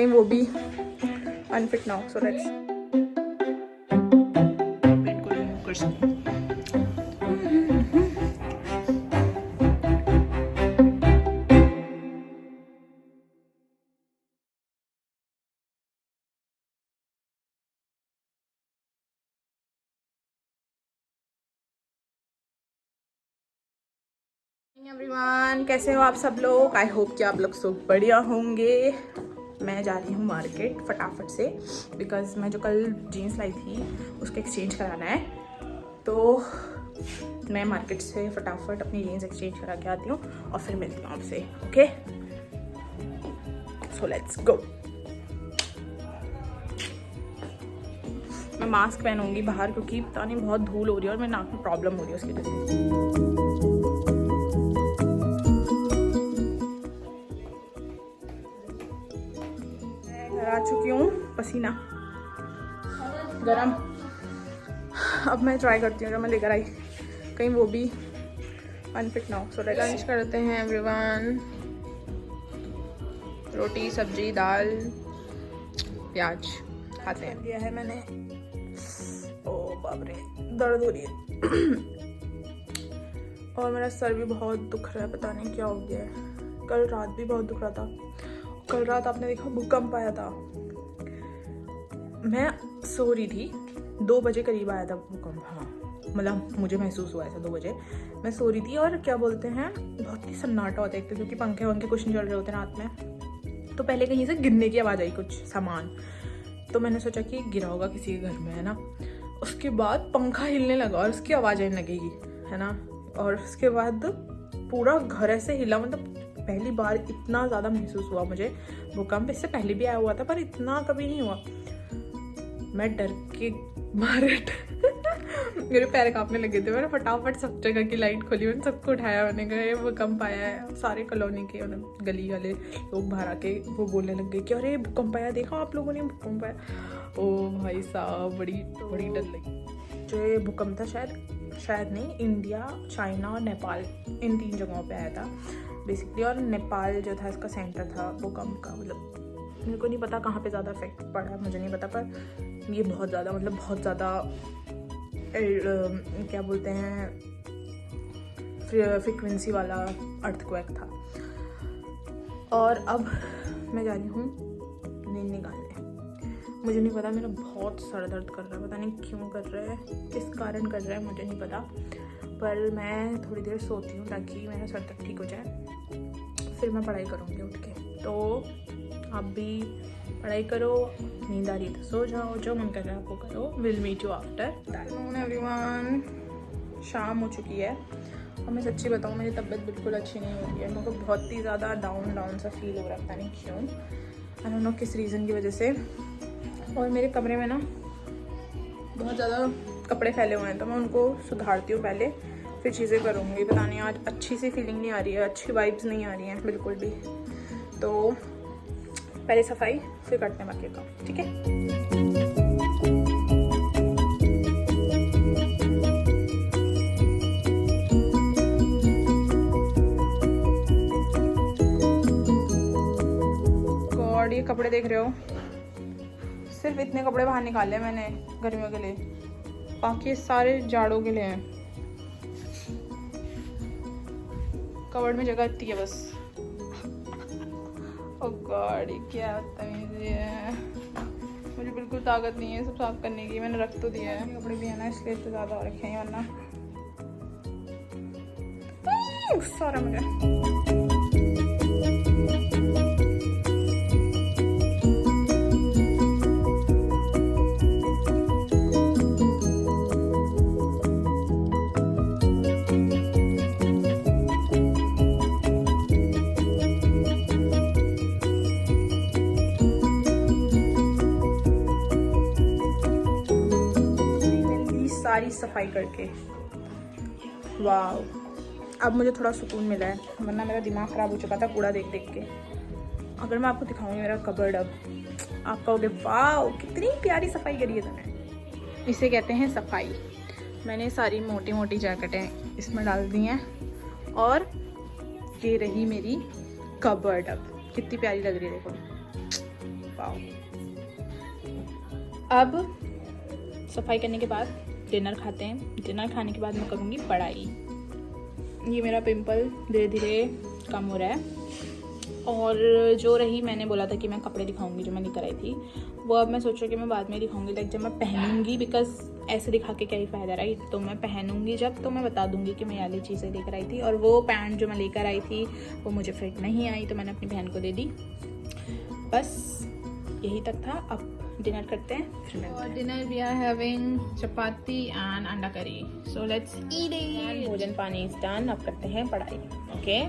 कहीं वो भी अनफिट ना हो। सो लेट्स इनको रिमूव कर सकते। एवरीवन, कैसे हो आप सब लोग? आई होप कि आप लोग सब बढ़िया होंगे। मैं जा रही हूँ मार्केट फटाफट से, बिकॉज मैं जो कल जीन्स लाई थी उसका एक्सचेंज कराना है। तो मैं मार्केट से फटाफट अपनी जीन्स एक्सचेंज करा के आती हूँ और फिर मिलती हूँ आपसे। Okay, so let's go. मैं मास्क पहनूंगी बाहर क्योंकि पता नहीं बहुत धूल हो रही है और मेरे नाक में प्रॉब्लम हो रही है उसकी वजह से। आ चुकी हूँ, पसीना गरम। अब मैं ट्राई करती हूँ जो मैं लेकर आई, कहीं वो भी अनफिट ना हो। सो लंच करते हैं एवरीवन। रोटी, सब्जी, दाल, प्याज खाते हैं। लिया है मैंने। ओ बाप रे, दर्द हो रही है और मेरा सर भी बहुत दुख रहा है, पता नहीं क्या हो गया है। कल रात भी बहुत दुख रहा था। कल रात आपने देखा भूकंप आया था। मैं सो रही थी, 2 बजे करीब आया था भूकंप। हाँ मतलब मुझे महसूस हुआ ऐसा 2 बजे। मैं सो रही थी और क्या बोलते हैं, बहुत ही सन्नाटा होता है एक तो, क्योंकि पंखे वंखे कुछ नहीं चल रहे होते रात में। तो पहले कहीं से गिरने की आवाज़ आई कुछ सामान, तो मैंने सोचा कि गिरा होगा किसी के घर में, है ना। उसके बाद पंखा हिलने लगा और उसकी आवाज़ आने लगेगी, है ना। और उसके बाद पूरा घर ऐसे हिला। मतलब पहली बार इतना ज़्यादा महसूस हुआ मुझे भूकंप। इससे पहले भी आया हुआ था पर इतना कभी नहीं हुआ। मैं डर के मारे मेरे पैर कांपने लगे थे। मैंने फटाफट सब जगह की लाइट खोली, मैंने सबको उठाया। मैंने कहा ये भूकंप आया है। सारे कॉलोनी के मतलब गली वाले लोग बाहर आके वो बोलने लग गए कि अरे भूकंप आया, देखा आप लोगों ने भूकंप आया। ओ भाई साहब, बड़ी डर लगी। जो ये भूकंप था शायद नहीं, इंडिया, चाइना और नेपाल, इन 3 जगहों पे आया था बेसिकली। और नेपाल जो था इसका सेंटर था भूकंप का। मतलब मेरे को नहीं पता कहाँ पे ज़्यादा इफेक्ट पड़ा, मुझे नहीं पता, पर ये बहुत ज़्यादा मतलब बहुत ज़्यादा क्या बोलते हैं फ्रीक्वेंसी वाला अर्थक्वेक था। और अब मैं जा रही हूँ नींद निकालने। मुझे नहीं पता, मेरा बहुत सर दर्द कर रहा है, पता नहीं क्यों कर रहा है, किस कारण कर रहा है मुझे नहीं पता। पर मैं थोड़ी देर सोती हूँ ताकि मेरा सर दर्द ठीक हो जाए, फिर मैं पढ़ाई करूँगी उठ के। तो आप भी पढ़ाई करो, नींद आ रही है तो सो जाओ, जो मन कर रहा है आपको करो। Will meet you after. Everyone, शाम हो चुकी है और मैं सच्ची बताऊँ मेरी तबीयत बिल्कुल अच्छी नहीं हो रही है। मेरे को बहुत ही ज़्यादा डाउन सा फील हो रहा है, पता नहीं क्यों, आई डोंट नो किस रीज़न की वजह से। और मेरे कमरे में ना बहुत ज़्यादा कपड़े फैले हुए हैं, तो मैं उनको सुधारती हूँ पहले, फिर चीज़ें करूँगी। पता नहीं आज अच्छी सी फीलिंग नहीं आ रही है, अच्छी वाइब्स नहीं आ रही हैं बिल्कुल भी। तो पहले सफाई, फिर करते हैं बाकी काम, ठीक है। गॉड, ये कपड़े देख रहे हो, सिर्फ इतने कपड़े बाहर निकाले मैंने गर्मियों के लिए, बाकी सारे जाड़ों के लिए हैं। कवर्ड में जगह इतनी है बस। ओ गॉड, ये क्या तमीज़ है, मुझे बिल्कुल ताकत नहीं है सब साफ करने की। मैंने रख तो दिया है, कपड़े भी है ना इसलिए तो ज़्यादा रखे हैं, वरना गुस्सा आ रहा मुझे। सारी सफाई करके वाह, अब मुझे थोड़ा सुकून मिला है, वरना मेरा दिमाग ख़राब हो चुका था कूड़ा देख देख के। अगर मैं आपको दिखाऊंगी मेरा कबर्ड, अब आप कहोगे वाह कितनी प्यारी सफाई करी है तुमने। इसे कहते हैं सफाई। मैंने सारी मोटी मोटी जैकेटें इसमें डाल दी हैं और ये रही मेरी कबर्ड। अब कितनी प्यारी लग रही है देखो। वाओ। अब सफाई करने के बाद डिनर खाते हैं। डिनर खाने के बाद मैं करूँगी पढ़ाई। ये मेरा पिंपल धीरे धीरे कम हो रहा है। और जो रही, मैंने बोला था कि मैं कपड़े दिखाऊंगी जो मैं लेकर आई थी, वो अब मैं सोच रही हूँ कि मैं बाद में दिखाऊंगी, लाइक जब मैं पहनूंगी, बिकॉज ऐसे दिखा के क्या ही फ़ायदा, राइट। तो मैं पहनूंगी जब, तो मैं बता दूंगी कि मैं ये वाली चीज़ें लेकर आई थी। और वो पैंट जो मैं लेकर आई थी वो मुझे फिट नहीं आई, तो मैंने अपनी बहन को दे दी। बस यही तक था। अब डिनर करते हैं, फिर मिलते हैं। Dinner we are having chapati and anda curry, so let's eat it. भोजन पानी इज डन, अब करते हैं पढ़ाई। ओके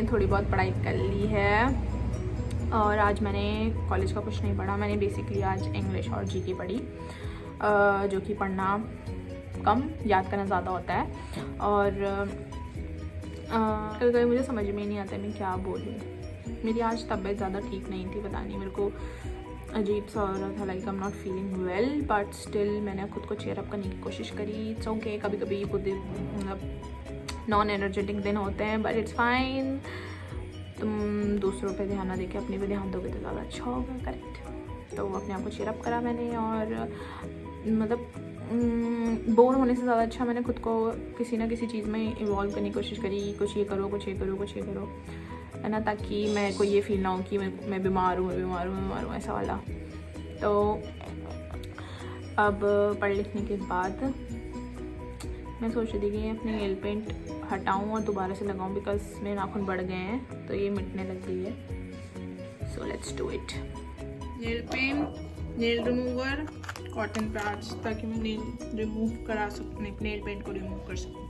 थोड़ी बहुत पढ़ाई कर ली है। और आज मैंने कॉलेज का कुछ नहीं पढ़ा, मैंने बेसिकली आज इंग्लिश और जीके पढ़ी, जो कि पढ़ना कम, याद करना ज़्यादा होता है। और कभी कभी मुझे समझ में ही नहीं आता मैं क्या बोलूँ। मेरी आज तबीयत ज़्यादा ठीक नहीं थी, पता नहीं मेरे को अजीब सा हो रहा था, like I am not feeling well, but still मैंने खुद को चेयर अप करने की कोशिश करी। इट्स ओके, कभी कभी वो दिन मतलब नॉन एनर्जेटिक दिन होते हैं, बट इट्स फाइन। तुम दूसरों पे ध्यान ना देके अपने पे ध्यान दोगे तो ज़्यादा अच्छा होगा, करेक्ट। तो अपने आप को चेयर अप करा मैंने, और मतलब बोर होने से ज़्यादा अच्छा मैंने खुद को किसी ना किसी चीज़ में इवॉल्व करने की कोशिश करी। कुछ ये करो, कुछ ये करो, कुछ ये करो, है ना, ताकि मैं को ये फील ना हो कि मैं बीमार हूँ ऐसा वाला। तो अब पढ़ लिखने के बाद मैं सोच रही थी कि अपनी नेल पेंट हटाऊँ और दोबारा से लगाऊँ, बिकॉज मेरे नाखून बढ़ गए हैं तो ये मिटने लग गई है। So let's do it. Nail paint, nail remover, cotton pads, ताकि मैं नेल रिमूव करा सकूँ, नेल पेंट को रिमूव कर सकूँ।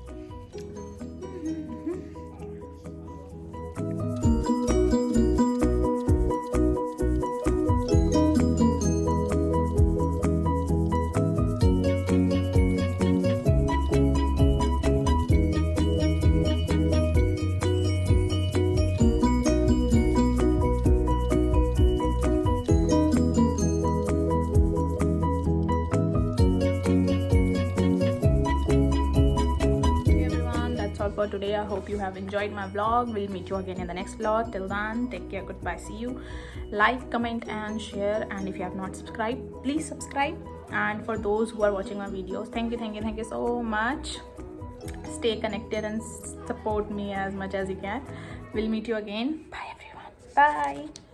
For today, I hope you have enjoyed my vlog. We'll meet you again in the next vlog. Till then, take care, goodbye, see you. Like, comment and share, and if you have not subscribed, please subscribe. And for those who are watching my videos, thank you so much. Stay connected and support me as much as you can. We'll meet you again. Bye everyone. Bye.